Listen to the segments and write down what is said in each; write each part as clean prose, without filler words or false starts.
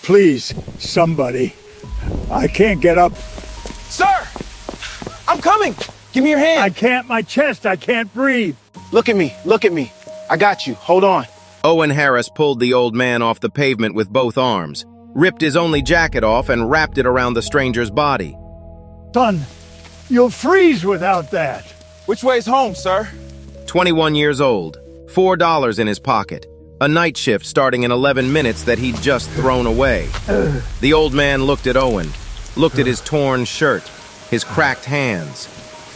Please, somebody. I can't get up. Sir! I'm coming! Give me your hand! I can't, my chest, I can't breathe. Look at me, look at me. I got you, hold on. Owen Harris pulled the old man off the pavement with both arms, ripped his only jacket off and wrapped it around the stranger's body. Son, you'll freeze without that. Which way's home, sir? 21 years old, $4 in his pocket, a night shift starting in 11 minutes that he'd just thrown away. The old man looked at Owen, looked at his torn shirt, his cracked hands,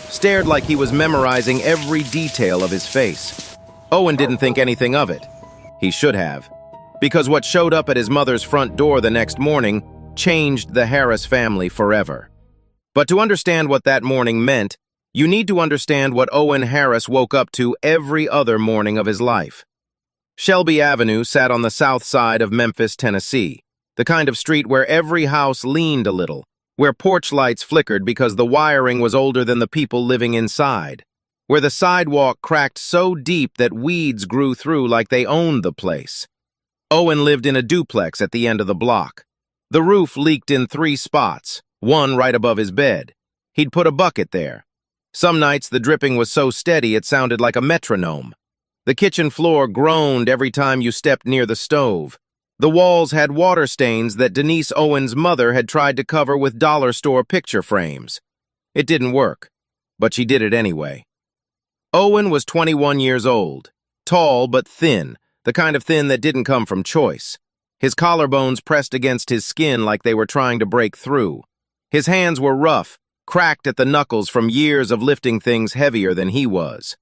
stared like he was memorizing every detail of his face. Owen didn't think anything of it. He should have, because what showed up at his mother's front door the next morning changed the Harris family forever. But to understand what that morning meant, you need to understand what Owen Harris woke up to every other morning of his life. Shelby Avenue sat on the south side of Memphis, Tennessee, the kind of street where every house leaned a little, where porch lights flickered because the wiring was older than the people living inside, where the sidewalk cracked so deep that weeds grew through like they owned the place. Owen lived in a duplex at the end of the block. The roof leaked in 3 spots, one right above his bed. He'd put a bucket there. Some nights the dripping was so steady it sounded like a metronome. The kitchen floor groaned every time you stepped near the stove. The walls had water stains that Denise Owen's mother had tried to cover with dollar store picture frames. It didn't work, but she did it anyway. Owen was 21 years old, tall but thin, the kind of thin that didn't come from choice. His collarbones pressed against his skin like they were trying to break through. His hands were rough, cracked at the knuckles from years of lifting things heavier than he was.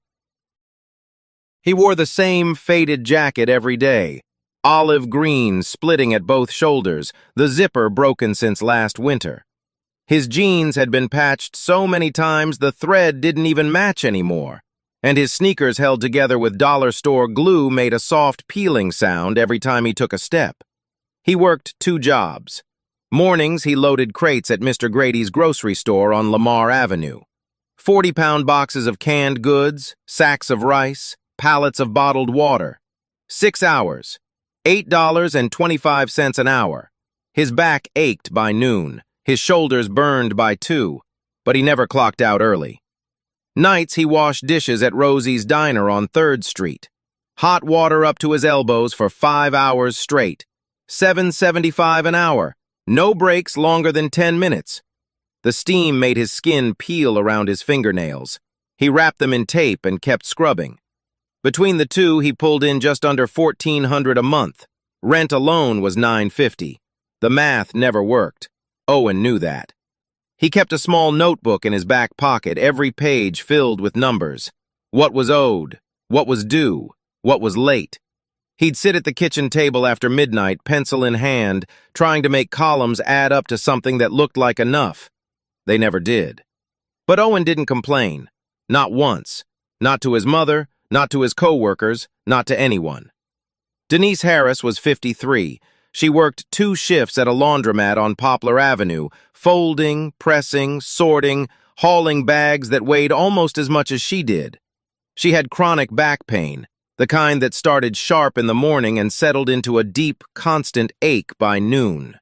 He wore the same faded jacket every day, olive green splitting at both shoulders, the zipper broken since last winter. His jeans had been patched so many times the thread didn't even match anymore, and his sneakers held together with dollar store glue made a soft peeling sound every time he took a step. He worked 2 jobs. Mornings he loaded crates at Mr. Grady's grocery store on Lamar Avenue. 40-pound boxes of canned goods, sacks of rice, pallets of bottled water. 6 hours, $8.25 an hour. His back ached by noon, his shoulders burned by 2, but he never clocked out early. Nights he washed dishes at Rosie's Diner on 3rd Street. Hot water up to his elbows for 5 hours straight. $7.75 an hour. No breaks longer than 10 minutes. The steam made his skin peel around his fingernails. He wrapped them in tape and kept scrubbing. Between the two, he pulled in just under $1,400 a month. Rent alone was $950. The math never worked. Owen knew that. He kept a small notebook in his back pocket, every page filled with numbers. What was owed, what was due, what was late. He'd sit at the kitchen table after midnight, pencil in hand, trying to make columns add up to something that looked like enough. They never did. But Owen didn't complain. Not once. Not to his mother, not to his co-workers, not to anyone. Denise Harris was 53. She worked 2 shifts at a laundromat on Poplar Avenue, folding, pressing, sorting, hauling bags that weighed almost as much as she did. She had chronic back pain, the kind that started sharp in the morning and settled into a deep, constant ache by noon.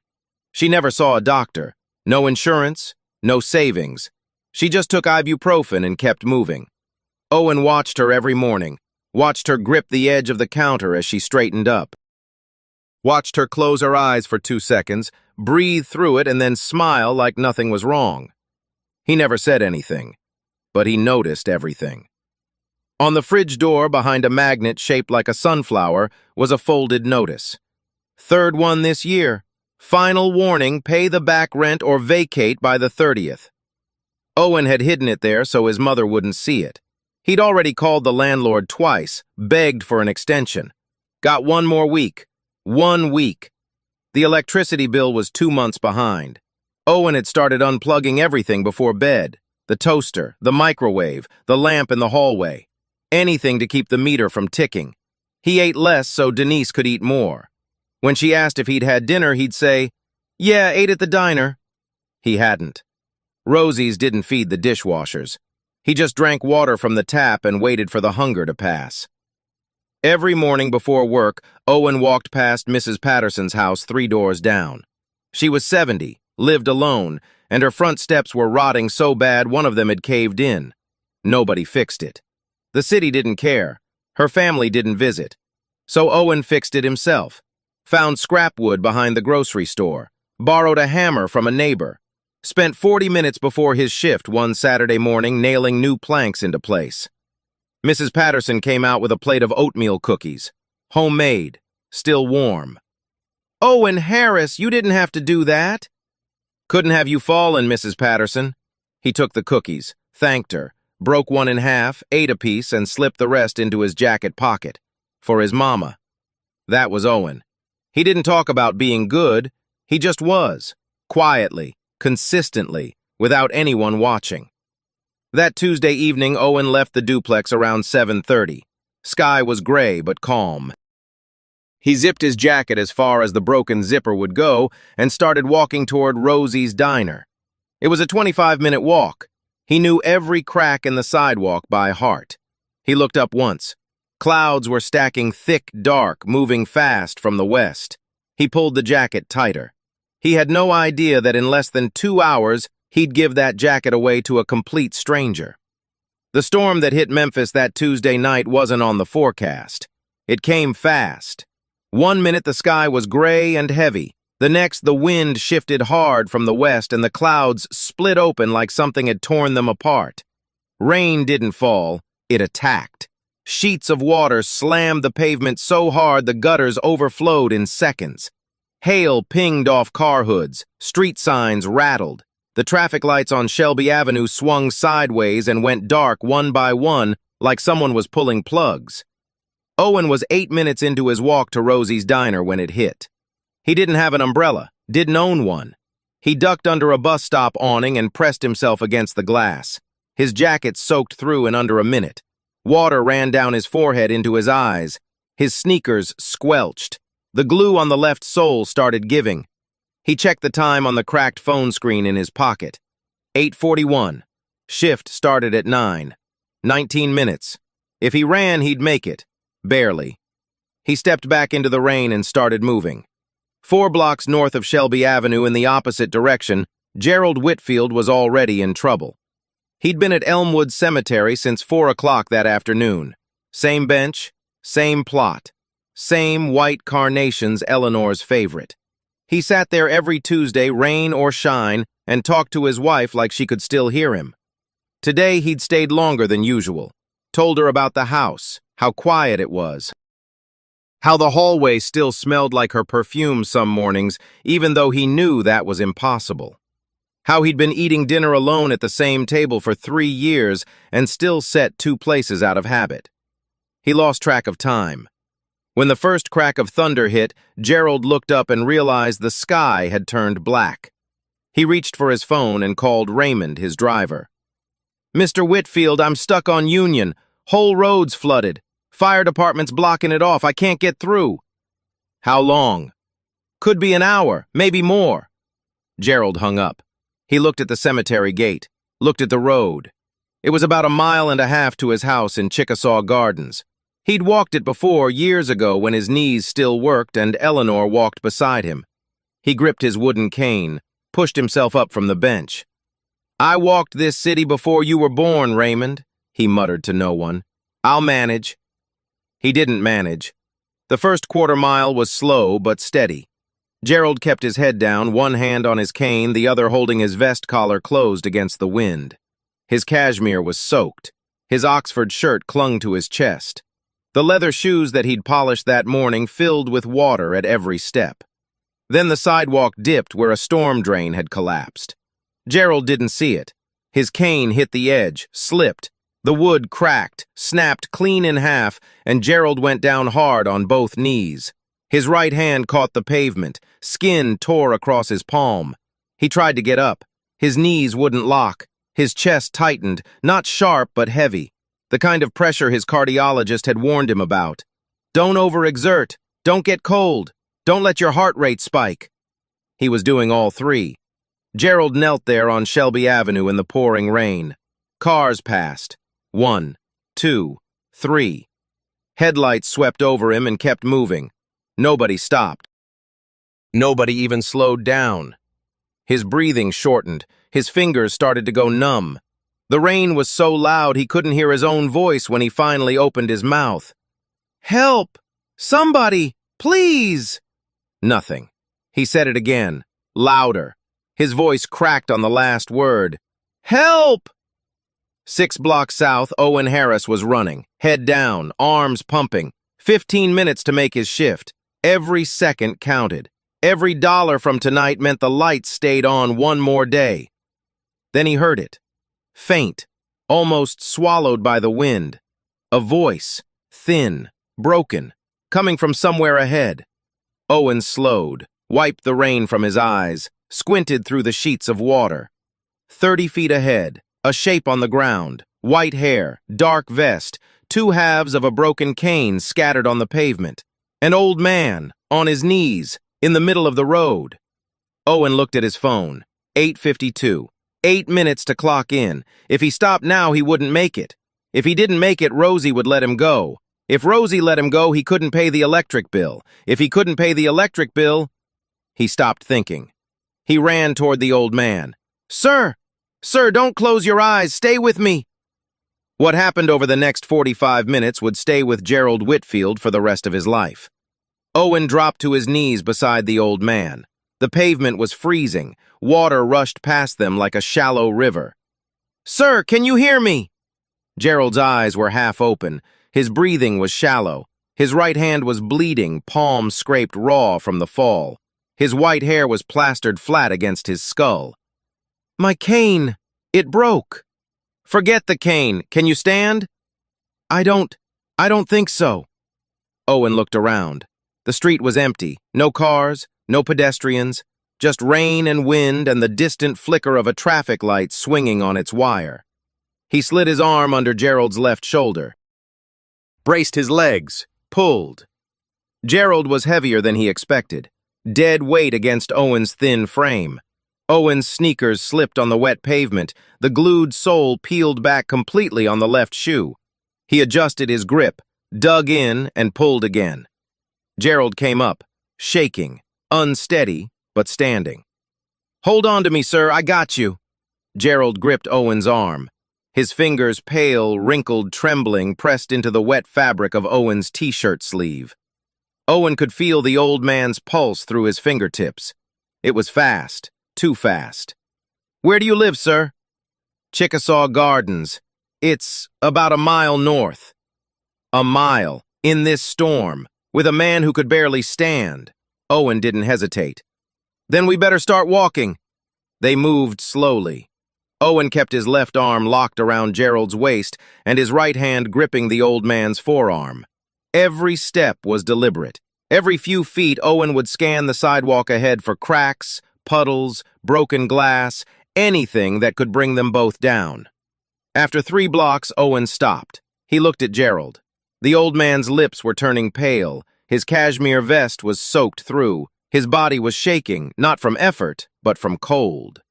She never saw a doctor. No insurance, no savings. She just took ibuprofen and kept moving. Owen watched her every morning, watched her grip the edge of the counter as she straightened up. Watched her close her eyes for 2 seconds, breathe through it, and then smile like nothing was wrong. He never said anything, but he noticed everything. On the fridge door, behind a magnet shaped like a sunflower, was a folded notice. 3rd one this year. Final warning, pay the back rent or vacate by the 30th. Owen had hidden it there so his mother wouldn't see it. He'd already called the landlord twice, begged for an extension. Got 1 more week. 1 week. The electricity bill was 2 months behind. Owen had started unplugging everything before bed. The toaster, the microwave, the lamp in the hallway. Anything to keep the meter from ticking. He ate less so Denise could eat more. When she asked if he'd had dinner, he'd say, "Yeah, ate at the diner." He hadn't. Rosie's didn't feed the dishwashers. He just drank water from the tap and waited for the hunger to pass. Every morning before work, Owen walked past Mrs. Patterson's house 3 doors down. She was 70, lived alone, and her front steps were rotting so bad one of them had caved in. Nobody fixed it. The city didn't care. Her family didn't visit. So Owen fixed it himself. Found scrap wood behind the grocery store. Borrowed a hammer from a neighbor. Spent 40 minutes before his shift one Saturday morning nailing new planks into place. Mrs. Patterson came out with a plate of oatmeal cookies. Homemade. Still warm. "Owen Harris, you didn't have to do that." "Couldn't have you fallen, Mrs. Patterson." He took the cookies, thanked her, broke one in half, ate a piece, and slipped the rest into his jacket pocket. For his mama. That was Owen. He didn't talk about being good. He just was. Quietly, consistently, without anyone watching. That Tuesday evening, Owen left the duplex around 7:30. Sky was gray but calm. He zipped his jacket as far as the broken zipper would go and started walking toward Rosie's diner. It was a 25-minute walk. He knew every crack in the sidewalk by heart. He looked up once. Clouds were stacking thick, dark, moving fast from the west. He pulled the jacket tighter. He had no idea that in less than 2 hours, he'd give that jacket away to a complete stranger. The storm that hit Memphis that Tuesday night wasn't on the forecast. It came fast. 1 minute the sky was gray and heavy. The next, the wind shifted hard from the west and the clouds split open like something had torn them apart. Rain didn't fall, it attacked. Sheets of water slammed the pavement so hard the gutters overflowed in seconds. Hail pinged off car hoods, street signs rattled. The traffic lights on Shelby Avenue swung sideways and went dark one by one like someone was pulling plugs. Owen was 8 minutes into his walk to Rosie's diner when it hit. He didn't have an umbrella, didn't own one. He ducked under a bus stop awning and pressed himself against the glass. His jacket soaked through in under a minute. Water ran down his forehead into his eyes. His sneakers squelched. The glue on the left sole started giving. He checked the time on the cracked phone screen in his pocket. 8:41. Shift started at 9. 19 minutes. If he ran, he'd make it. Barely. He stepped back into the rain and started moving. 4 blocks north of Shelby Avenue in the opposite direction, Gerald Whitfield was already in trouble. He'd been at Elmwood Cemetery since 4 o'clock that afternoon. Same bench, same plot, same white carnations, Eleanor's favorite. He sat there every Tuesday, rain or shine, and talked to his wife like she could still hear him. Today he'd stayed longer than usual. Told her about the house, how quiet it was. How the hallway still smelled like her perfume some mornings, even though he knew that was impossible. How he'd been eating dinner alone at the same table for 3 years and still set 2 places out of habit. He lost track of time. When the first crack of thunder hit, Gerald looked up and realized the sky had turned black. He reached for his phone and called Raymond, his driver. "Mr. Whitfield, I'm stuck on Union. Whole road's flooded. Fire department's blocking it off. I can't get through." "How long?" "Could be an hour, maybe more." Gerald hung up. He looked at the cemetery gate, looked at the road. It was about 1.5 miles to his house in Chickasaw Gardens. He'd walked it before, years ago, when his knees still worked and Eleanor walked beside him. He gripped his wooden cane, pushed himself up from the bench. "I walked this city before you were born, Raymond," he muttered to no one. "I'll manage." He didn't manage. The first quarter-mile was slow but steady. Gerald kept his head down, one hand on his cane, the other holding his vest collar closed against the wind. His cashmere was soaked. His Oxford shirt clung to his chest. The leather shoes that he'd polished that morning filled with water at every step. Then the sidewalk dipped where a storm drain had collapsed. Gerald didn't see it. His cane hit the edge, slipped. The wood cracked, snapped clean in half, and Gerald went down hard on both knees. His right hand caught the pavement. Skin tore across his palm. He tried to get up. His knees wouldn't lock. His chest tightened, not sharp but heavy. The kind of pressure his cardiologist had warned him about. "Don't overexert. Don't get cold. Don't let your heart rate spike." He was doing all 3. Gerald knelt there on Shelby Avenue in the pouring rain. Cars passed. 1, 2, 3. Headlights swept over him and kept moving. Nobody stopped. Nobody even slowed down. His breathing shortened. His fingers started to go numb. The rain was so loud he couldn't hear his own voice when he finally opened his mouth. "Help! Somebody! Please!" Nothing. He said it again, louder. His voice cracked on the last word. "Help!" 6 blocks south, Owen Harris was running, head down, arms pumping. 15 minutes to make his shift. Every second counted. Every dollar from tonight meant the lights stayed on one more day. Then he heard it. Faint, almost swallowed by the wind. A voice, thin, broken, coming from somewhere ahead. Owen slowed, wiped the rain from his eyes, squinted through the sheets of water. 30 feet ahead, a shape on the ground, white hair, dark vest, 2 halves of a broken cane scattered on the pavement. An old man, on his knees, in the middle of the road. Owen looked at his phone. 8:52. 8 minutes to clock in. If he stopped now, he wouldn't make it. If he didn't make it, Rosie would let him go. If Rosie let him go, he couldn't pay the electric bill. If he couldn't pay the electric bill, he stopped thinking. He ran toward the old man. "Sir! Sir, don't close your eyes. Stay with me." What happened over the next 45 minutes would stay with Gerald Whitfield for the rest of his life. Owen dropped to his knees beside the old man. The pavement was freezing. Water rushed past them like a shallow river. "Sir, can you hear me?" Gerald's eyes were half open. His breathing was shallow. His right hand was bleeding, palm scraped raw from the fall. His white hair was plastered flat against his skull. "My cane! It broke!" "Forget the cane. Can you stand?" I don't think so." Owen looked around. The street was empty. No cars, no pedestrians, just rain and wind and the distant flicker of a traffic light swinging on its wire. He slid his arm under Gerald's left shoulder, braced his legs, pulled. Gerald was heavier than he expected, dead weight against Owen's thin frame. Owen's sneakers slipped on the wet pavement. The glued sole peeled back completely on the left shoe. He adjusted his grip, dug in, and pulled again. Gerald came up, shaking, unsteady, but standing. "Hold on to me, sir, I got you." Gerald gripped Owen's arm. His fingers, pale, wrinkled, trembling, pressed into the wet fabric of Owen's t-shirt sleeve. Owen could feel the old man's pulse through his fingertips. It was fast, too fast. "Where do you live, sir?" "Chickasaw Gardens. It's about a mile north." A mile, in this storm, with a man who could barely stand. Owen didn't hesitate. "Then we better start walking." They moved slowly. Owen kept his left arm locked around Gerald's waist and his right hand gripping the old man's forearm. Every step was deliberate. Every few feet, Owen would scan the sidewalk ahead for cracks, puddles, broken glass, anything that could bring them both down. After 3 blocks, Owen stopped. He looked at Gerald. The old man's lips were turning pale. His cashmere vest was soaked through. His body was shaking, not from effort, but from cold.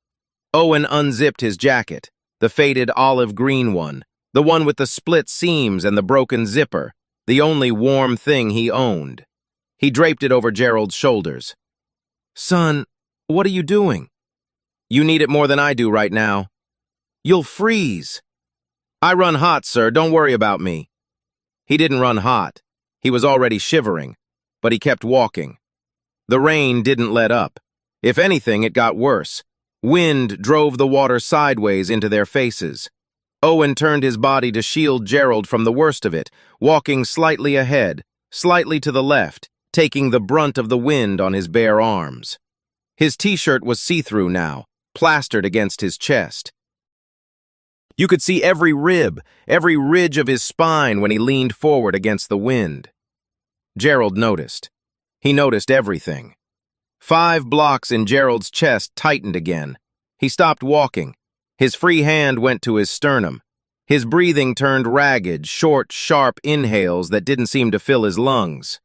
Owen unzipped his jacket, the faded olive green one, the one with the split seams and the broken zipper, the only warm thing he owned. He draped it over Gerald's shoulders. "Son, what are you doing?" "You need it more than I do right now." "You'll freeze." "I run hot, sir. Don't worry about me." He didn't run hot. He was already shivering, but he kept walking. The rain didn't let up. If anything, it got worse. Wind drove the water sideways into their faces. Owen turned his body to shield Gerald from the worst of it, walking slightly ahead, slightly to the left, taking the brunt of the wind on his bare arms. His t-shirt was see-through now, plastered against his chest. You could see every rib, every ridge of his spine when he leaned forward against the wind. Gerald noticed. He noticed everything. 5 blocks in Gerald's chest tightened again. He stopped walking. His free hand went to his sternum. His breathing turned ragged, short, sharp inhales that didn't seem to fill his lungs.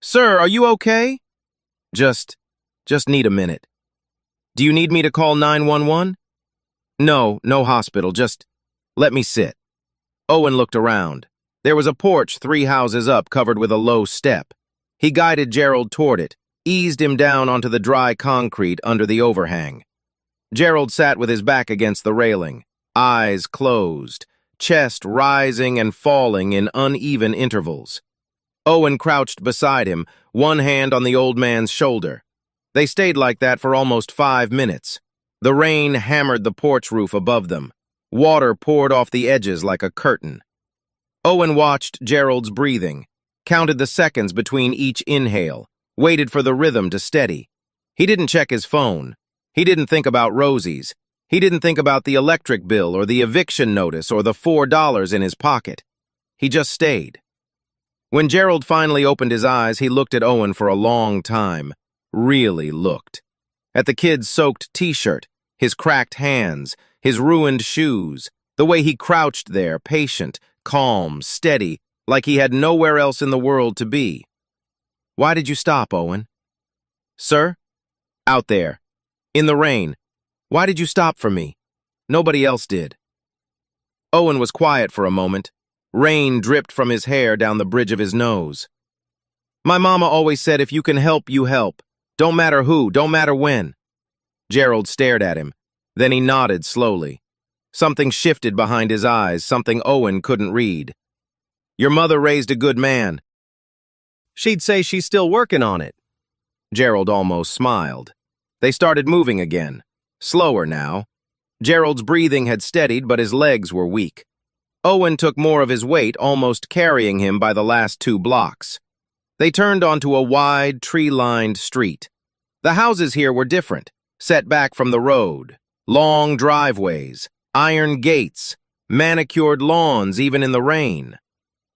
"Sir, are you okay?" Just need a minute." "Do you need me to call 911? No hospital, just let me sit." Owen looked around. There was a porch 3 houses up covered with a low step. He guided Gerald toward it, eased him down onto the dry concrete under the overhang. Gerald sat with his back against the railing, eyes closed, chest rising and falling in uneven intervals. Owen crouched beside him, one hand on the old man's shoulder. They stayed like that for almost 5 minutes. The rain hammered the porch roof above them. Water poured off the edges like a curtain. Owen watched Gerald's breathing, counted the seconds between each inhale, waited for the rhythm to steady. He didn't check his phone. He didn't think about Rosie's. He didn't think about the electric bill or the eviction notice or the $4 in his pocket. He just stayed. When Gerald finally opened his eyes, he looked at Owen for a long time. Really looked. At the kid's soaked t-shirt, his cracked hands, his ruined shoes, the way he crouched there, patient, calm, steady, like he had nowhere else in the world to be. "Why did you stop, Owen?" "Sir?" "Out there. In the rain. Why did you stop for me? Nobody else did." Owen was quiet for a moment. Rain dripped from his hair down the bridge of his nose. "My mama always said if you can help, you help. Don't matter who, don't matter when." Gerald stared at him. Then he nodded slowly. Something shifted behind his eyes, something Owen couldn't read. "Your mother raised a good man." "She'd say she's still working on it." Gerald almost smiled. They started moving again. Slower now. Gerald's breathing had steadied, but his legs were weak. Owen took more of his weight, almost carrying him by the last 2 blocks. They turned onto a wide, tree-lined street. The houses here were different, set back from the road. Long driveways, iron gates, manicured lawns even in the rain.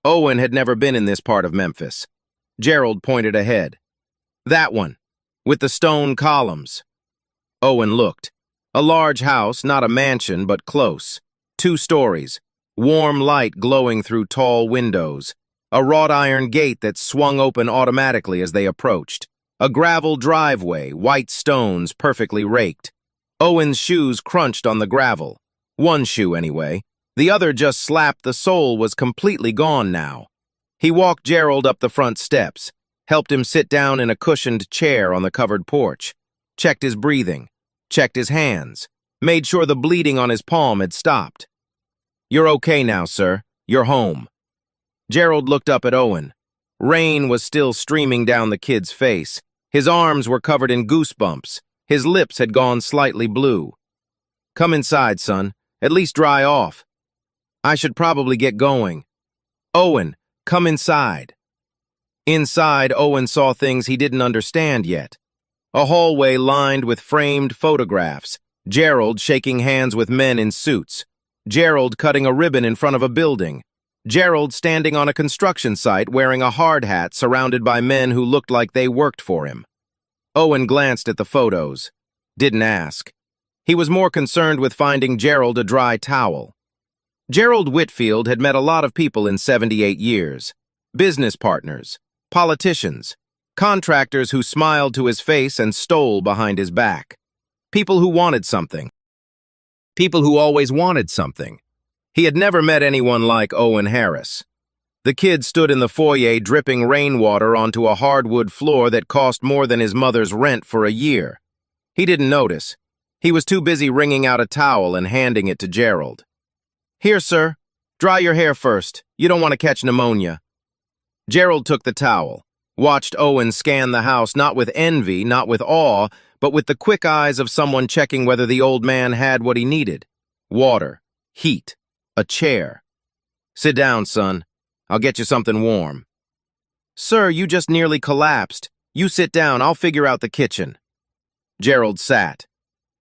Owen had never been in this part of Memphis. Gerald pointed ahead. "That one, with the stone columns." Owen looked. A large house, not a mansion, but close. 2 stories, warm light glowing through tall windows. A wrought iron gate that swung open automatically as they approached. A gravel driveway, white stones perfectly raked. Owen's shoes crunched on the gravel. One shoe, anyway. The other just slapped, the sole was completely gone now. He walked Gerald up the front steps, helped him sit down in a cushioned chair on the covered porch, checked his breathing, checked his hands, made sure the bleeding on his palm had stopped. "You're okay now, sir. You're home." Gerald looked up at Owen. Rain was still streaming down the kid's face. His arms were covered in goosebumps. His lips had gone slightly blue. "Come inside, son. At least dry off." "I should probably get going." "Owen, come inside." Inside, Owen saw things he didn't understand yet. A hallway lined with framed photographs. Gerald shaking hands with men in suits. Gerald cutting a ribbon in front of a building. Gerald standing on a construction site wearing a hard hat surrounded by men who looked like they worked for him. Owen glanced at the photos. Didn't ask. He was more concerned with finding Gerald a dry towel. Gerald Whitfield had met a lot of people in 78 years. Business partners, politicians, contractors who smiled to his face and stole behind his back. People who wanted something. People who always wanted something. He had never met anyone like Owen Harris. The kid stood in the foyer dripping rainwater onto a hardwood floor that cost more than his mother's rent for a year. He didn't notice. He was too busy wringing out a towel and handing it to Gerald. "Here, sir. Dry your hair first. You don't want to catch pneumonia." Gerald took the towel, watched Owen scan the house not with envy, not with awe, but with the quick eyes of someone checking whether the old man had what he needed. Water, heat, a chair. "Sit down, son. I'll get you something warm." "Sir, you just nearly collapsed. You sit down, I'll figure out the kitchen." Gerald sat.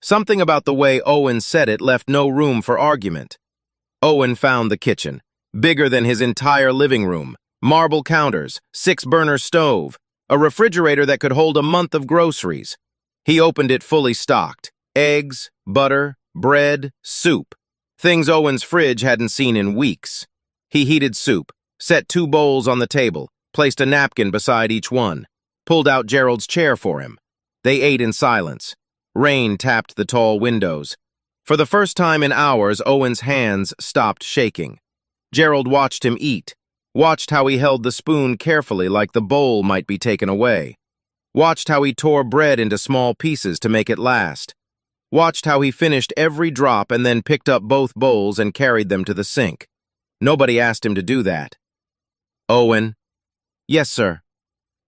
Something about the way Owen said it left no room for argument. Owen found the kitchen, bigger than his entire living room, marble counters, 6-burner stove, a refrigerator that could hold a month of groceries. He opened it fully stocked. Eggs, butter, bread, soup. Things Owen's fridge hadn't seen in weeks. He heated soup, set 2 bowls on the table, placed a napkin beside each one, pulled out Gerald's chair for him. They ate in silence. Rain tapped the tall windows. For the first time in hours, Owen's hands stopped shaking. Gerald watched him eat, Watched how he held the spoon carefully like the bowl might be taken away. Watched how he tore bread into small pieces to make it last. Watched how he finished every drop and then picked up both bowls and carried them to the sink. Nobody asked him to do that. Owen. Yes, sir.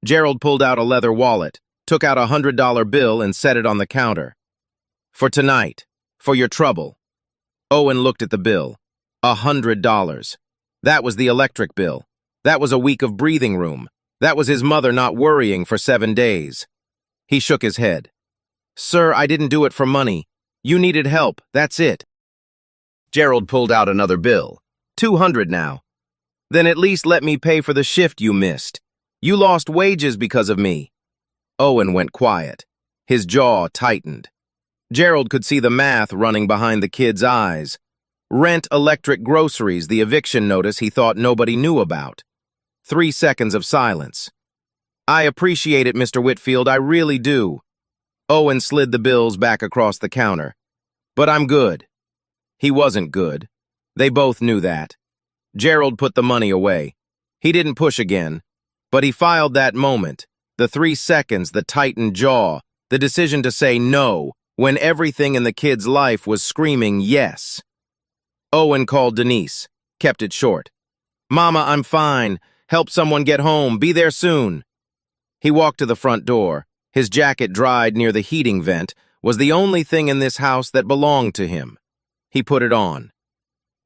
Gerald pulled out a leather wallet, took out $100 bill and set it on the counter. For tonight. For your trouble. Owen looked at the bill. $100. That was the electric bill. That was a week of breathing room. That was his mother not worrying for 7 days. He shook his head. Sir, I didn't do it for money. You needed help, that's it. Gerald pulled out another bill. $200 now. Then at least let me pay for the shift you missed. You lost wages because of me. Owen went quiet. His jaw tightened. Gerald could see the math running behind the kid's eyes. Rent, electric, groceries, the eviction notice he thought nobody knew about. 3 seconds of silence. I appreciate it, Mr. Whitfield, I really do. Owen slid the bills back across the counter. But I'm good. He wasn't good. They both knew that. Gerald put the money away. He didn't push again, but he filed that moment, the 3 seconds, the tightened jaw, the decision to say no, when everything in the kid's life was screaming yes. Owen called Denise, kept it short. Mama, I'm fine. Help someone get home. Be there soon. He walked to the front door. His jacket, dried near the heating vent, was the only thing in this house that belonged to him. He put it on.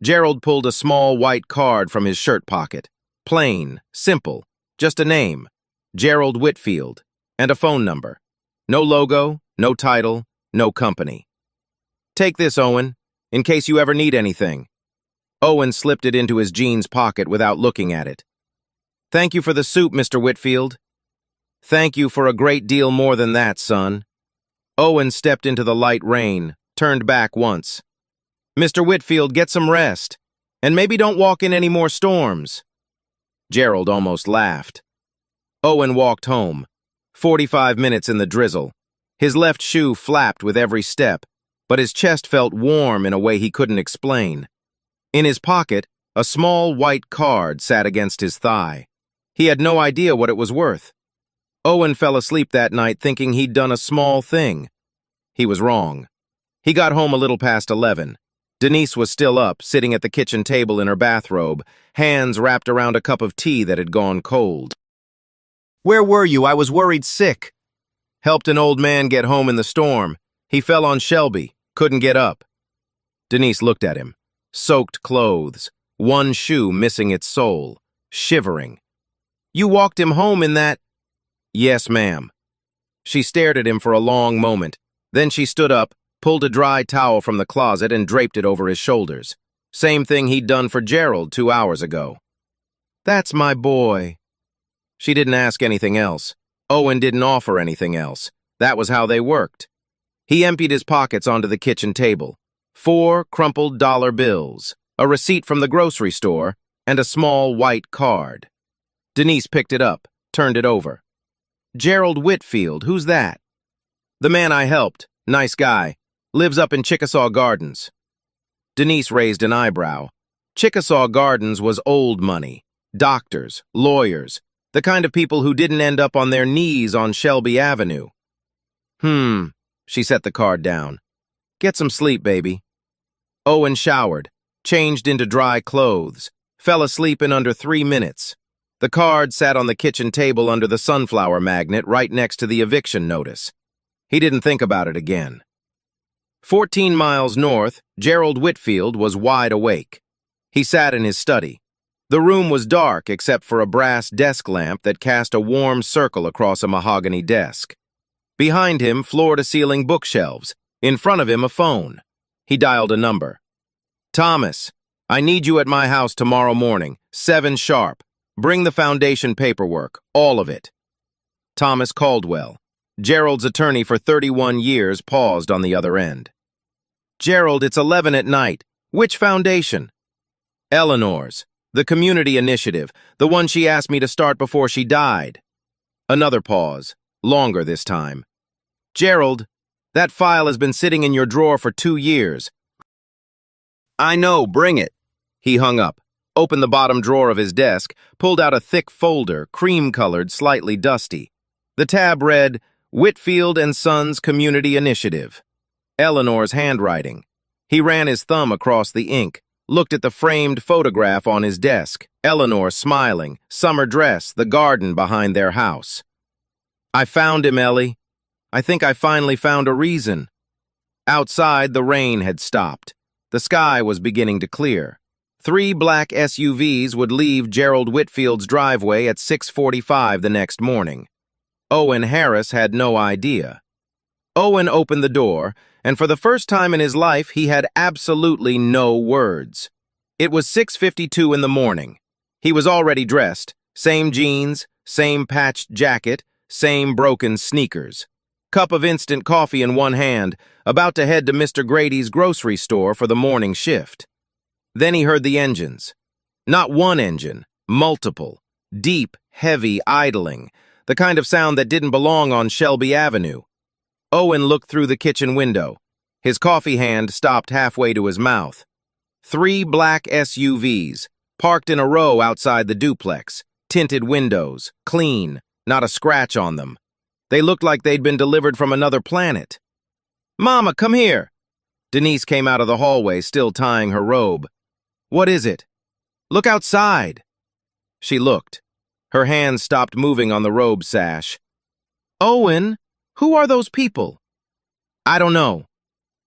Gerald pulled a small white card from his shirt pocket. Plain, simple, just a name. Gerald Whitfield, and a phone number. No logo, no title, no company. Take this, Owen, in case you ever need anything. Owen slipped it into his jeans pocket without looking at it. Thank you for the soup, Mr. Whitfield. Thank you for a great deal more than that, son. Owen stepped into the light rain, turned back once. Mr. Whitfield, get some rest, and maybe don't walk in any more storms. Gerald almost laughed. Owen walked home, 45 minutes in the drizzle. His left shoe flapped with every step, but his chest felt warm in a way he couldn't explain. In his pocket, a small white card sat against his thigh. He had no idea what it was worth. Owen fell asleep that night thinking he'd done a small thing. He was wrong. He got home a little past 11. Denise was still up, sitting at the kitchen table in her bathrobe, hands wrapped around a cup of tea that had gone cold. Where were you? I was worried sick. Helped an old man get home in the storm. He fell on Shelby, couldn't get up. Denise looked at him. Soaked clothes, one shoe missing its sole, shivering. You walked him home in that? Yes, ma'am. She stared at him for a long moment. Then she stood up, pulled a dry towel from the closet and draped it over his shoulders. Same thing he'd done for Gerald 2 hours ago. That's my boy. She didn't ask anything else. Owen didn't offer anything else. That was how they worked. He emptied his pockets onto the kitchen table. 4 crumpled dollar bills, a receipt from the grocery store, and a small white card. Denise picked it up, turned it over. Gerald Whitfield, who's that? The man I helped, nice guy, lives up in Chickasaw Gardens. Denise raised an eyebrow. Chickasaw Gardens was old money, doctors, lawyers, the kind of people who didn't end up on their knees on Shelby Avenue. She set the card down. Get some sleep, baby. Owen showered, changed into dry clothes, fell asleep in under 3 minutes. The card sat on the kitchen table under the sunflower magnet right next to the eviction notice. He didn't think about it again. 14 miles north, Gerald Whitfield was wide awake. He sat in his study. The room was dark except for a brass desk lamp that cast a warm circle across a mahogany desk. Behind him, floor-to-ceiling bookshelves. In front of him, a phone. He dialed a number. Thomas, I need you at my house tomorrow morning, 7 sharp. Bring the foundation paperwork, all of it. Thomas Caldwell, Gerald's attorney for 31 years, paused on the other end. Gerald, it's 11 at night. Which foundation? Eleanor's, the community initiative, the one she asked me to start before she died. Another pause, longer this time. Gerald, that file has been sitting in your drawer for 2 years. I know, bring it. He hung up. opened the bottom drawer of his desk, pulled out a thick folder, cream-colored, slightly dusty. The tab read, Whitfield and Sons Community Initiative. Eleanor's handwriting. He ran his thumb across the ink, looked at the framed photograph on his desk. Eleanor smiling, summer dress, the garden behind their house. I found him, Ellie. I think I finally found a reason. Outside, the rain had stopped. The sky was beginning to clear. 3 black SUVs would leave Gerald Whitfield's driveway at 6:45 the next morning. Owen Harris had no idea. Owen opened the door, and for the first time in his life, he had absolutely no words. It was 6:52 in the morning. He was already dressed, same jeans, same patched jacket, same broken sneakers. Cup of instant coffee in one hand, about to head to Mr. Grady's grocery store for the morning shift. Then he heard the engines. Not one engine, multiple. Deep, heavy idling, the kind of sound that didn't belong on Shelby Avenue. Owen looked through the kitchen window. His coffee hand stopped halfway to his mouth. 3 black SUVs, parked in a row outside the duplex. Tinted windows, clean, not a scratch on them. They looked like they'd been delivered from another planet. Mama, come here. Denise came out of the hallway, still tying her robe. What is it? Look outside. She looked. Her hands stopped moving on the robe sash. Owen, who are those people? I don't know.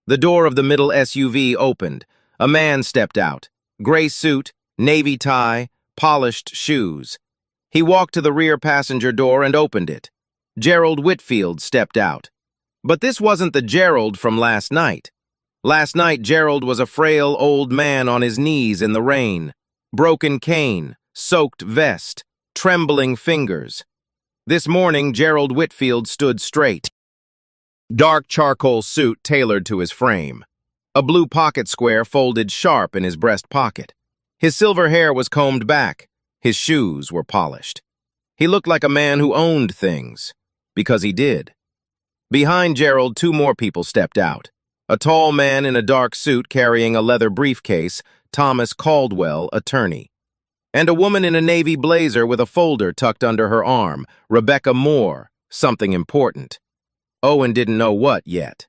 The door of the middle SUV opened. A man stepped out. Gray suit, navy tie, polished shoes. He walked to the rear passenger door and opened it. Gerald Whitfield stepped out. But this wasn't the Gerald from last night. Last night, Gerald was a frail old man on his knees in the rain. Broken cane, soaked vest, trembling fingers. This morning, Gerald Whitfield stood straight. Dark charcoal suit tailored to his frame. A blue pocket square folded sharp in his breast pocket. His silver hair was combed back. His shoes were polished. He looked like a man who owned things, because he did. Behind Gerald, 2 more people stepped out. A tall man in a dark suit carrying a leather briefcase, Thomas Caldwell, attorney. And a woman in a navy blazer with a folder tucked under her arm, Rebecca Moore, something important. Owen didn't know what yet.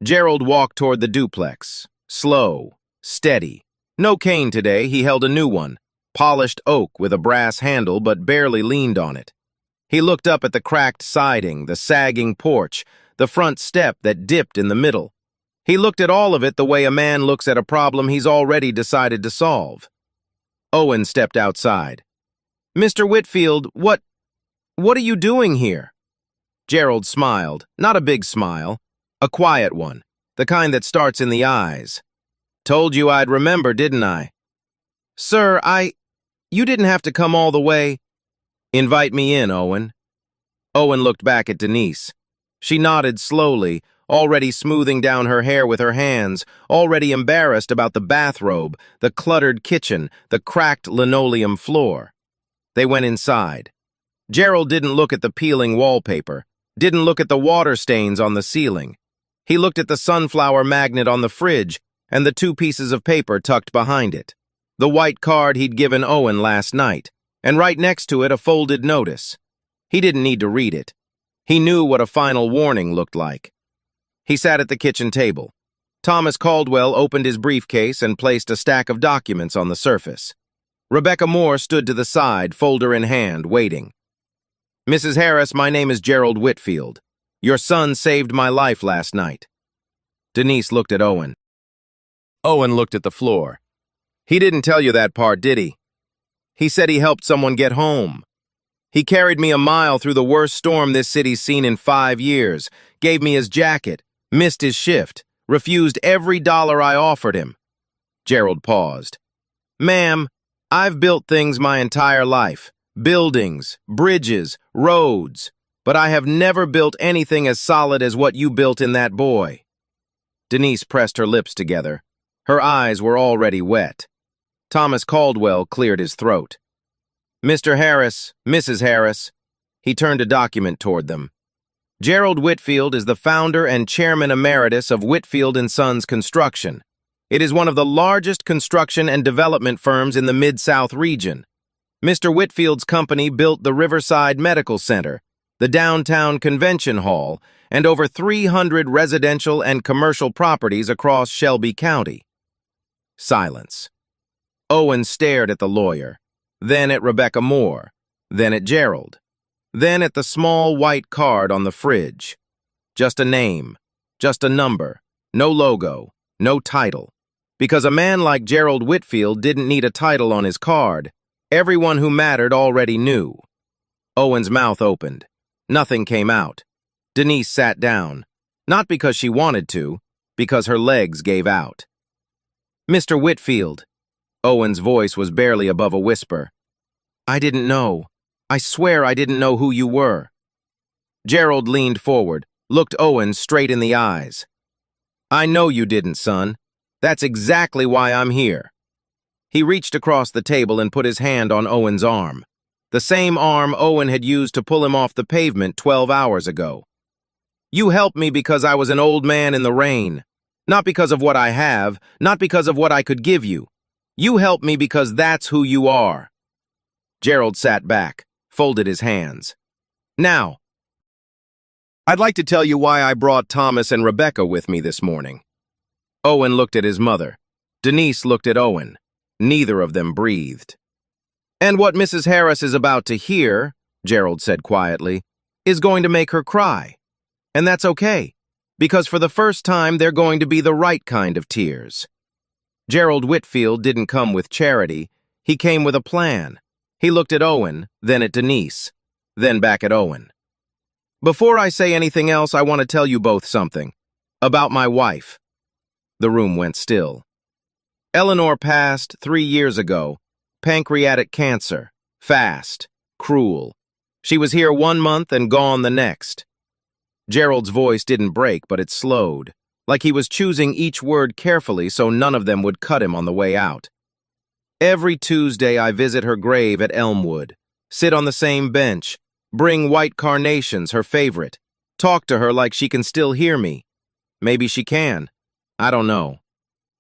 Gerald walked toward the duplex, slow, steady. No cane today, he held a new one, polished oak with a brass handle but barely leaned on it. He looked up at the cracked siding, the sagging porch, the front step that dipped in the middle. He looked at all of it the way a man looks at a problem he's already decided to solve. Owen stepped outside. Mr. Whitfield, what are you doing here? Gerald smiled, not a big smile, a quiet one, the kind that starts in the eyes. Told you I'd remember, didn't I? Sir, you didn't have to come all the way. Invite me in, Owen. Owen looked back at Denise. She nodded slowly, already smoothing down her hair with her hands, already embarrassed about the bathrobe, the cluttered kitchen, the cracked linoleum floor. They went inside. Gerald didn't look at the peeling wallpaper, didn't look at the water stains on the ceiling. He looked at the sunflower magnet on the fridge and the 2 pieces of paper tucked behind it. The white card he'd given Owen last night, and right next to it a folded notice. He didn't need to read it. He knew what a final warning looked like. He sat at the kitchen table. Thomas Caldwell opened his briefcase and placed a stack of documents on the surface. Rebecca Moore stood to the side, folder in hand, waiting. Mrs. Harris, my name is Gerald Whitfield. Your son saved my life last night. Denise looked at Owen. Owen looked at the floor. He didn't tell you that part, did he? He said he helped someone get home. He carried me a mile through the worst storm this city's seen in 5 years, gave me his jacket, missed his shift, refused every dollar I offered him. Gerald paused. Ma'am, I've built things my entire life. Buildings, bridges, roads. But I have never built anything as solid as what you built in that boy. Denise pressed her lips together. Her eyes were already wet. Thomas Caldwell cleared his throat. Mr. Harris, Mrs. Harris. He turned a document toward them. Gerald Whitfield is the founder and chairman emeritus of Whitfield and Sons Construction. It is one of the largest construction and development firms in the Mid-South region. Mr. Whitfield's company built the Riverside Medical Center, the downtown convention hall, and over 300 residential and commercial properties across Shelby County. Silence. Owen stared at the lawyer, then at Rebecca Moore, then at Gerald, then at the small white card on the fridge. Just a name, just a number, no logo, no title. Because a man like Gerald Whitfield didn't need a title on his card. Everyone who mattered already knew. Owen's mouth opened. Nothing came out. Denise sat down, not because she wanted to, because her legs gave out. Mr. Whitfield. Owen's voice was barely above a whisper. I didn't know. I swear I didn't know who you were. Gerald leaned forward, looked Owen straight in the eyes. I know you didn't, son. That's exactly why I'm here. He reached across the table and put his hand on Owen's arm, the same arm Owen had used to pull him off the pavement 12 hours ago. You helped me because I was an old man in the rain, not because of what I have, not because of what I could give you. You helped me because that's who you are. Gerald sat back, folded his hands. Now, I'd like to tell you why I brought Thomas and Rebecca with me this morning. Owen looked at his mother. Denise looked at Owen. Neither of them breathed. And what Mrs. Harris is about to hear, Gerald said quietly, is going to make her cry. And that's okay, because for the first time they're going to be the right kind of tears. Gerald Whitfield didn't come with charity. He came with a plan. He looked at Owen, then at Denise, then back at Owen. Before I say anything else, I want to tell you both something. About my wife. The room went still. Eleanor passed 3 years ago. Pancreatic cancer. Fast. Cruel. She was here 1 month and gone the next. Gerald's voice didn't break, but it slowed, like he was choosing each word carefully so none of them would cut him on the way out. Every Tuesday I visit her grave at Elmwood, sit on the same bench, bring white carnations, her favorite, talk to her like she can still hear me. Maybe she can. I don't know.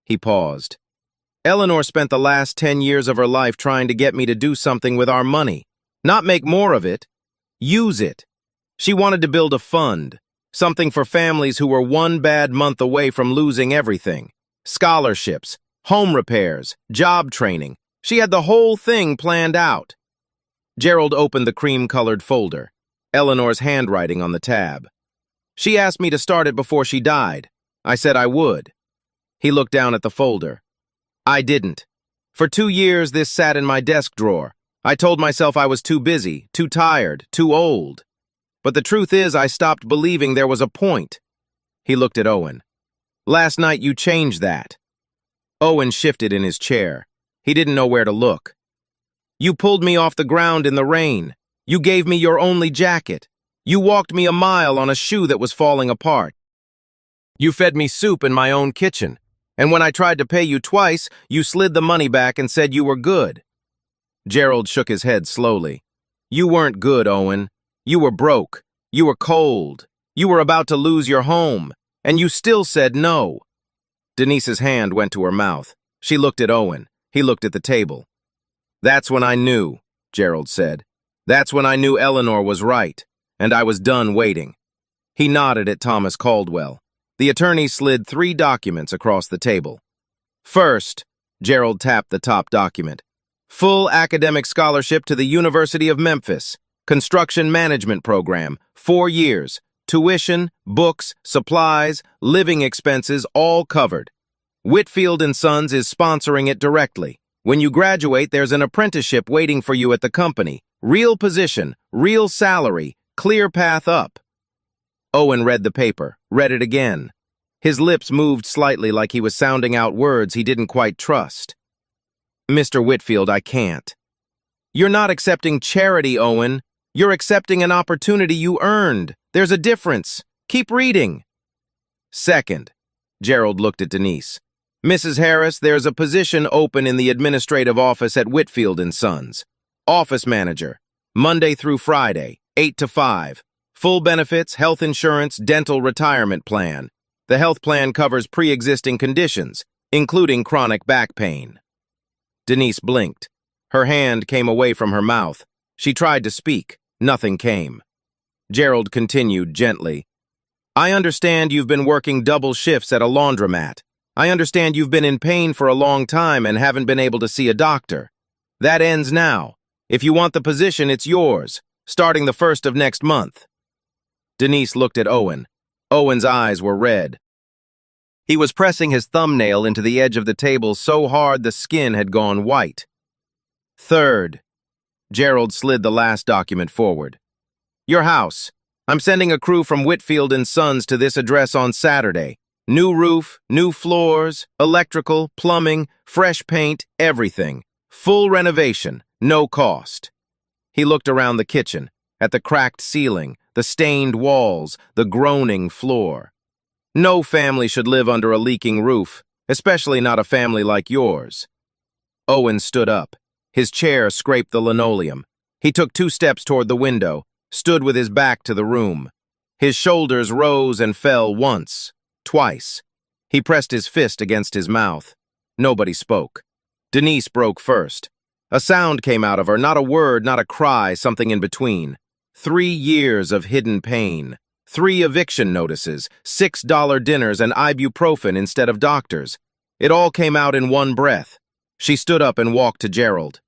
He paused. Eleanor spent the last 10 years of her life trying to get me to do something with our money. Not make more of it. Use it. She wanted to build a fund, something for families who were 1 bad month away from losing everything. Scholarships, home repairs, job training. She had the whole thing planned out. Gerald opened the cream-colored folder, Eleanor's handwriting on the tab. She asked me to start it before she died. I said I would. He looked down at the folder. I didn't. For 2 years, this sat in my desk drawer. I told myself I was too busy, too tired, too old. But the truth is, I stopped believing there was a point. He looked at Owen. Last night, you changed that. Owen shifted in his chair. He didn't know where to look. You pulled me off the ground in the rain. You gave me your only jacket. You walked me a mile on a shoe that was falling apart. You fed me soup in my own kitchen. And when I tried to pay you twice, you slid the money back and said you were good. Gerald shook his head slowly. You weren't good, Owen. You were broke. You were cold. You were about to lose your home. And you still said no. Denise's hand went to her mouth. She looked at Owen. He looked at the table. That's when I knew, Gerald said. That's when I knew Eleanor was right, and I was done waiting. He nodded at Thomas Caldwell. The attorney slid 3 documents across the table. First, Gerald tapped the top document. Full academic scholarship to the University of Memphis. Construction management program, 4 years. Tuition, books, supplies, living expenses, all covered. Whitfield & Sons is sponsoring it directly. When you graduate, there's an apprenticeship waiting for you at the company. Real position, real salary, clear path up. Owen read the paper, read it again. His lips moved slightly like he was sounding out words he didn't quite trust. Mr. Whitfield, I can't. You're not accepting charity, Owen. You're accepting an opportunity you earned. There's a difference. Keep reading. Second, Gerald looked at Denise. Mrs. Harris, there's a position open in the administrative office at Whitfield & Sons. Office manager, Monday through Friday, 8 to 5. Full benefits, health insurance, dental retirement plan. The health plan covers pre-existing conditions. including chronic back pain. Denise blinked. Her hand came away from her mouth. She tried to speak. Nothing came. Gerald continued gently. I understand you've been working double shifts at a laundromat. I understand you've been in pain for a long time and haven't been able to see a doctor. That ends now. If you want the position, it's yours, starting the 1st of next month. Denise looked at Owen. Owen's eyes were red. He was pressing his thumbnail into the edge of the table so hard the skin had gone white. 3rd. Gerald slid the last document forward. Your house. I'm sending a crew from Whitfield & Sons to this address on Saturday. New roof, new floors, electrical, plumbing, fresh paint, everything. Full renovation, no cost. He looked around the kitchen, at the cracked ceiling, the stained walls, the groaning floor. No family should live under a leaking roof, especially not a family like yours. Owen stood up. His chair scraped the linoleum. He took 2 steps toward the window, stood with his back to the room. His shoulders rose and fell once, twice. He pressed his fist against his mouth. Nobody spoke. Denise broke first. A sound came out of her, not a word, not a cry, something in between. 3 years of hidden pain. 3 eviction notices, $6 dinners, and ibuprofen instead of doctors. It all came out in one breath. She stood up and walked to Gerald.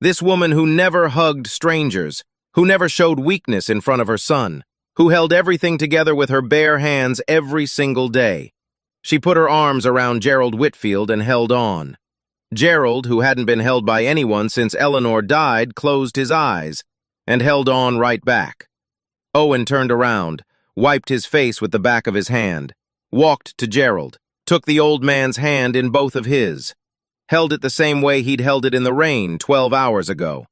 This woman who never hugged strangers, who never showed weakness in front of her son, who held everything together with her bare hands every single day. She put her arms around Gerald Whitfield and held on. Gerald, who hadn't been held by anyone since Eleanor died, closed his eyes and held on right back. Owen turned around, wiped his face with the back of his hand, walked to Gerald, took the old man's hand in both of his, held it the same way he'd held it in the rain 12 hours ago.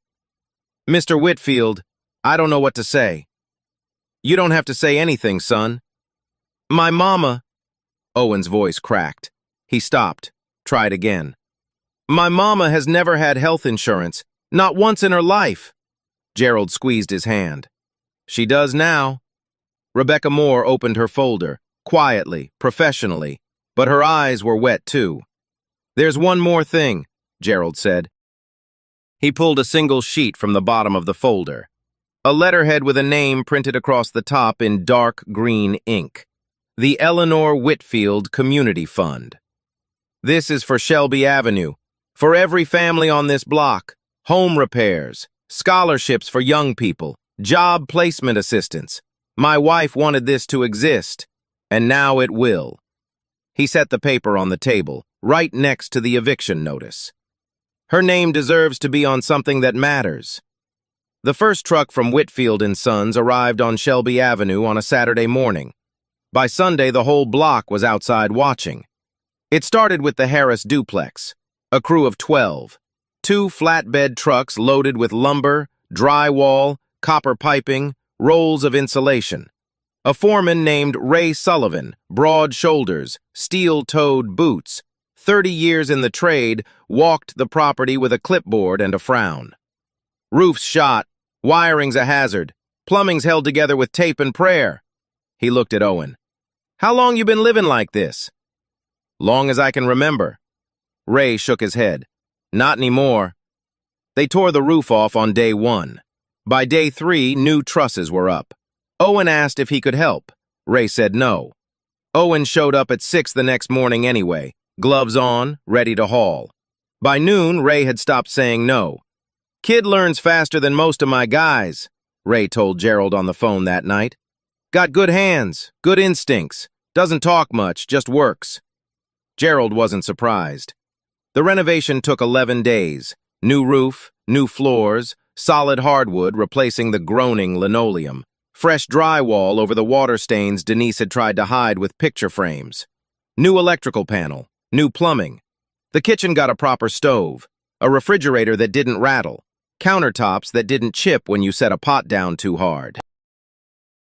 Mr. Whitfield, I don't know what to say. You don't have to say anything, son. My mama... Owen's voice cracked. He stopped, tried again. My mama has never had health insurance, not once in her life. Gerald squeezed his hand. She does now. Rebecca Moore opened her folder, quietly, professionally, but her eyes were wet too. There's one more thing, Gerald said. He pulled a single sheet from the bottom of the folder. A letterhead with a name printed across the top in dark green ink. The Eleanor Whitfield Community Fund. This is for Shelby Avenue, for every family on this block, home repairs, scholarships for young people, job placement assistance. My wife wanted this to exist, and now it will. He set the paper on the table, right next to the eviction notice. Her name deserves to be on something that matters. The first truck from Whitfield & Sons arrived on Shelby Avenue on a Saturday morning. By Sunday, the whole block was outside watching. It started with the Harris duplex, a crew of 12, 2 flatbed trucks loaded with lumber, drywall, copper piping, rolls of insulation. A foreman named Ray Sullivan, broad shoulders, steel-toed boots, 30 years in the trade, walked the property with a clipboard and a frown. Roof's shot, wiring's a hazard, plumbing's held together with tape and prayer. He looked at Owen. How long you been living like this? Long as I can remember. Ray shook his head. Not anymore. They tore the roof off on day 1. By day 3, new trusses were up. Owen asked if he could help. Ray said no. Owen showed up at 6 the next morning anyway, gloves on, ready to haul. By noon, Ray had stopped saying no. Kid learns faster than most of my guys, Ray told Gerald on the phone that night. Got good hands, good instincts, doesn't talk much, just works. Gerald wasn't surprised. The renovation took 11 days. New roof, new floors, solid hardwood replacing the groaning linoleum, fresh drywall over the water stains Denise had tried to hide with picture frames, new electrical panel, new plumbing. The kitchen got a proper stove, a refrigerator that didn't rattle, countertops that didn't chip when you set a pot down too hard.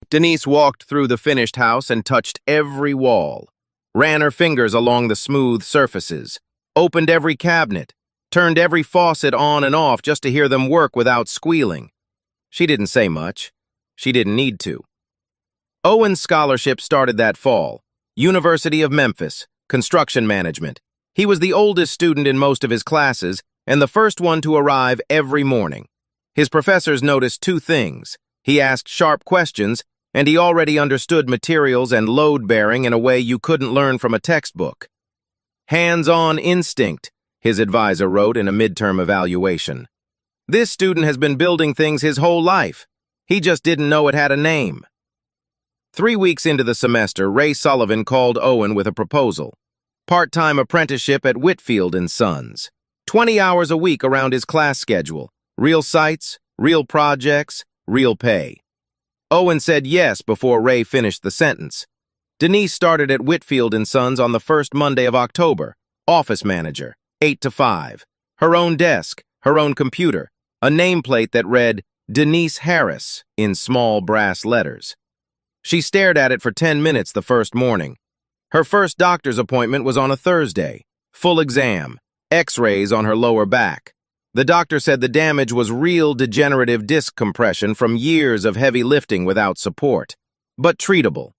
Denise walked through the finished house and touched every wall, ran her fingers along the smooth surfaces, opened every cabinet, turned every faucet on and off just to hear them work without squealing. She didn't say much. She didn't need to. Owen's scholarship started that fall. University of Memphis, construction management. He was the oldest student in most of his classes and the first one to arrive every morning. His professors noticed two things. He asked sharp questions, and he already understood materials and load-bearing in a way you couldn't learn from a textbook. Hands-on instinct, his advisor wrote in a midterm evaluation. This student has been building things his whole life. He just didn't know it had a name. 3 weeks into the semester, Ray Sullivan called Owen with a proposal. Part-time apprenticeship at Whitfield & Sons. 20 hours a week around his class schedule. Real sites, real projects, real pay. Owen said yes before Ray finished the sentence. Denise started at Whitfield & Sons on the first Monday of October. Office manager, 8 to 5. Her own desk, her own computer. A nameplate that read, Denise Harris, in small brass letters. She stared at it for 10 minutes the first morning. Her first doctor's appointment was on a Thursday. Full exam, x-rays on her lower back. The doctor said the damage was real degenerative disc compression from years of heavy lifting without support, but treatable.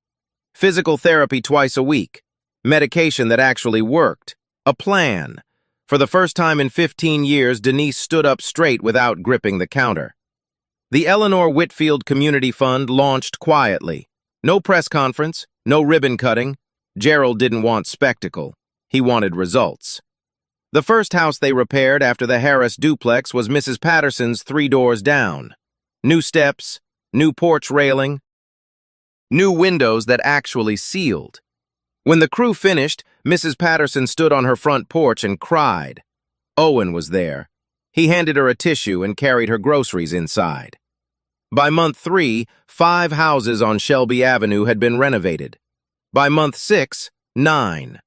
Physical therapy twice a week. Medication that actually worked. A plan. For the first time in 15 years, Denise stood up straight without gripping the counter. The Eleanor Whitfield Community Fund launched quietly. No press conference, no ribbon cutting. Gerald didn't want spectacle. He wanted results. The first house they repaired after the Harris duplex was Mrs. Patterson's 3 doors down. New steps, new porch railing, new windows that actually sealed. When the crew finished, Mrs. Patterson stood on her front porch and cried. Owen was there. He handed her a tissue and carried her groceries inside. By month 3, 5 houses on Shelby Avenue had been renovated. By month 6, 9.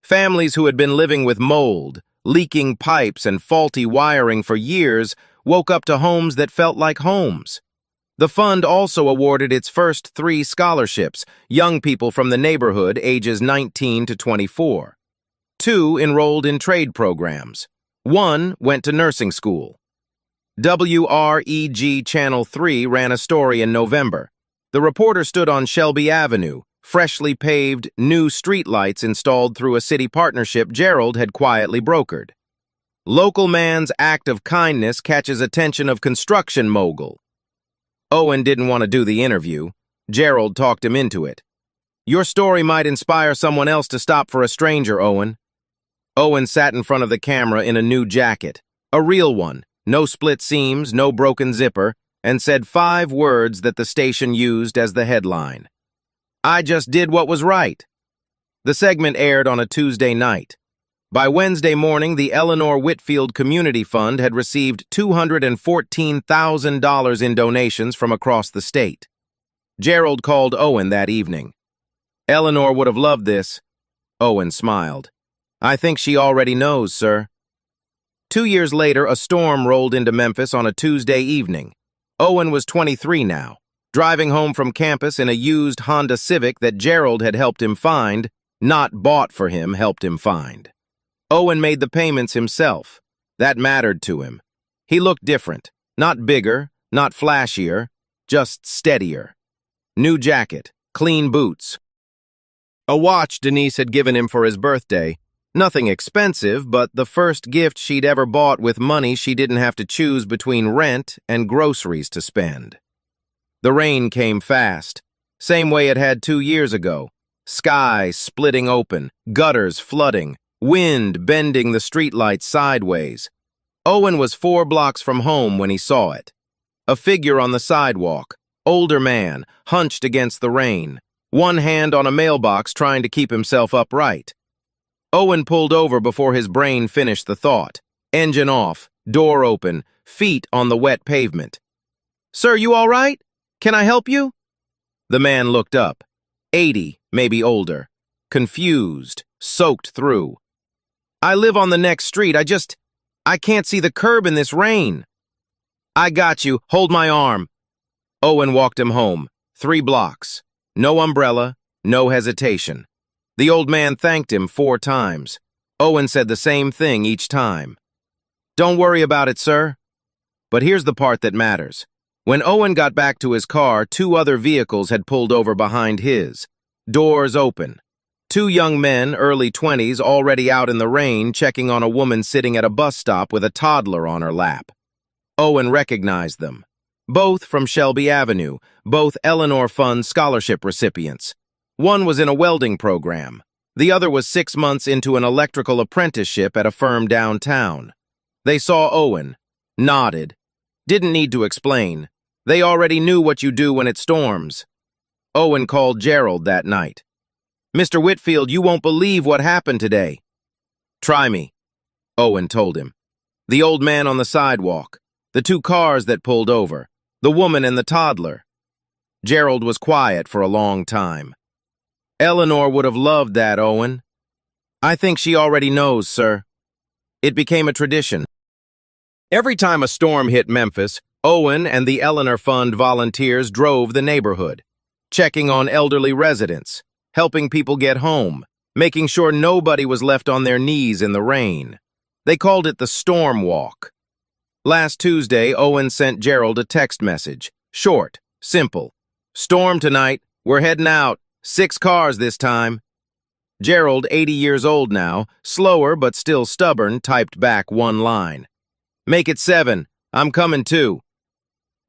Families who had been living with mold, leaking pipes, and faulty wiring for years woke up to homes that felt like homes. The fund also awarded its first 3 scholarships, young people from the neighborhood ages 19 to 24. 2 enrolled in trade programs. 1 went to nursing school. WREG Channel 3 ran a story in November. The reporter stood on Shelby Avenue, freshly paved, new streetlights installed through a city partnership Gerald had quietly brokered. Local man's act of kindness catches attention of construction mogul. Owen didn't want to do the interview. Gerald talked him into it. Your story might inspire someone else to stop for a stranger, Owen. Owen sat in front of the camera in a new jacket, a real one, no split seams, no broken zipper, and said 5 words that the station used as the headline. I just did what was right. The segment aired on a Tuesday night. By Wednesday morning, the Eleanor Whitfield Community Fund had received $214,000 in donations from across the state. Gerald called Owen that evening. Eleanor would have loved this. Owen smiled. I think she already knows, sir. 2 years later, a storm rolled into Memphis on a Tuesday evening. Owen was 23 now, driving home from campus in a used Honda Civic that Gerald had helped him find, not bought for him, helped him find. Owen made the payments himself. That mattered to him. He looked different, not bigger, not flashier, just steadier. New jacket, clean boots. A watch Denise had given him for his birthday. Nothing expensive, but the first gift she'd ever bought with money she didn't have to choose between rent and groceries to spend. The rain came fast, same way it had 2 years ago. Sky splitting open, gutters flooding, wind bending the streetlights sideways. Owen was 4 blocks from home when he saw it. A figure on the sidewalk, older man, hunched against the rain, one hand on a mailbox trying to keep himself upright. Owen pulled over before his brain finished the thought. Engine off, door open, feet on the wet pavement. Sir, you all right? Can I help you? The man looked up. 80, maybe older. Confused, soaked through. I live on the next street. I can't see the curb in this rain. I got you. Hold my arm. Owen walked him home. 3 blocks. No umbrella, no hesitation. The old man thanked him 4 times. Owen said the same thing each time. Don't worry about it, sir. But here's the part that matters. When Owen got back to his car, 2 other vehicles had pulled over behind his. Doors open. Two young men, early 20s, already out in the rain, checking on a woman sitting at a bus stop with a toddler on her lap. Owen recognized them. Both from Shelby Avenue, both Eleanor Fund scholarship recipients. One was in a welding program. The other was 6 months into an electrical apprenticeship at a firm downtown. They saw Owen, nodded. Didn't need to explain. They already knew what you do when it storms. Owen called Gerald that night. "Mr. Whitfield, you won't believe what happened today." "Try me," Owen told him. The old man on the sidewalk, the two cars that pulled over, the woman and the toddler. Gerald was quiet for a long time. "Eleanor would have loved that, Owen." "I think she already knows, sir." It became a tradition. Every time a storm hit Memphis, Owen and the Eleanor Fund volunteers drove the neighborhood, checking on elderly residents, helping people get home, making sure nobody was left on their knees in the rain. They called it the Storm Walk. Last Tuesday, Owen sent Gerald a text message. Short, simple. "Storm tonight. We're heading out. 6 cars this time." Gerald, 80 years old now, slower but still stubborn, typed back one line. "Make it 7. I'm coming too."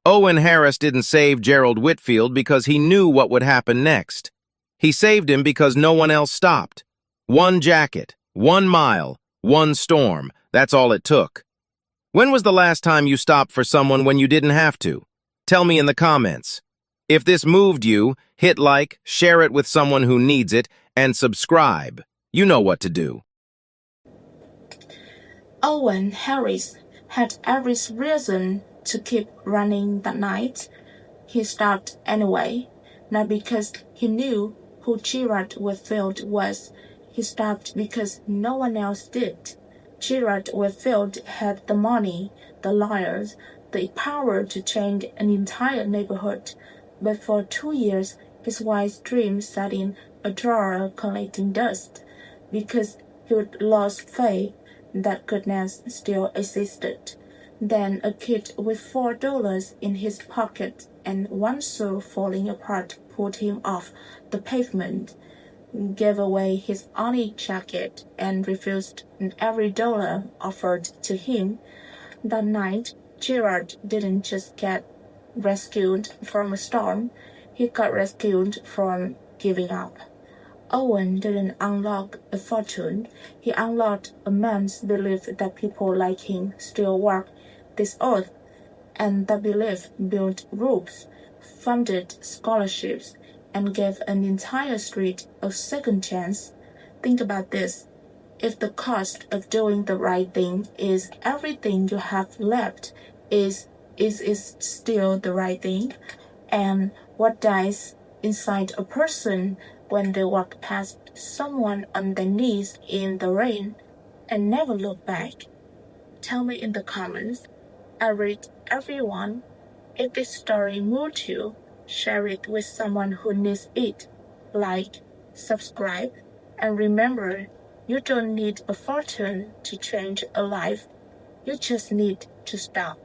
Owen Harris didn't save Gerald Whitfield because he knew what would happen next. He saved him because no one else stopped. 1 jacket, 1 mile, 1 storm. That's all it took. When was the last time you stopped for someone when you didn't have to? Tell me in the comments. If this moved you, hit like, share it with someone who needs it, and subscribe. You know what to do. Owen Harris had every reason to keep running that night. He stopped anyway, not because he knew who Gerald Whitfield was. He stopped because no one else did. Gerald Whitfield had the money, the lawyers, the power to change an entire neighborhood. But for 2 years, his wife's dream sat in a drawer collecting dust, because he had lost faith that goodness still existed. Then a kid with $4 in his pocket and 1 shoe falling apart pulled him off the pavement, gave away his only jacket, and refused every dollar offered to him. That night, Gerald didn't just get rescued from a storm, he got rescued from giving up. Owen didn't unlock a fortune, he unlocked a man's belief that people like him still walk this earth, and that belief built roofs, funded scholarships, and gave an entire street a second chance. Think about this. If the cost of doing the right thing is everything you have left, is it still the right thing? And what dies inside a person when they walk past someone on their knees in the rain and never look back? Tell me in the comments. I read everyone. If this story moved you, share it with someone who needs it. Like, subscribe, and remember, you don't need a fortune to change a life. You just need to stop.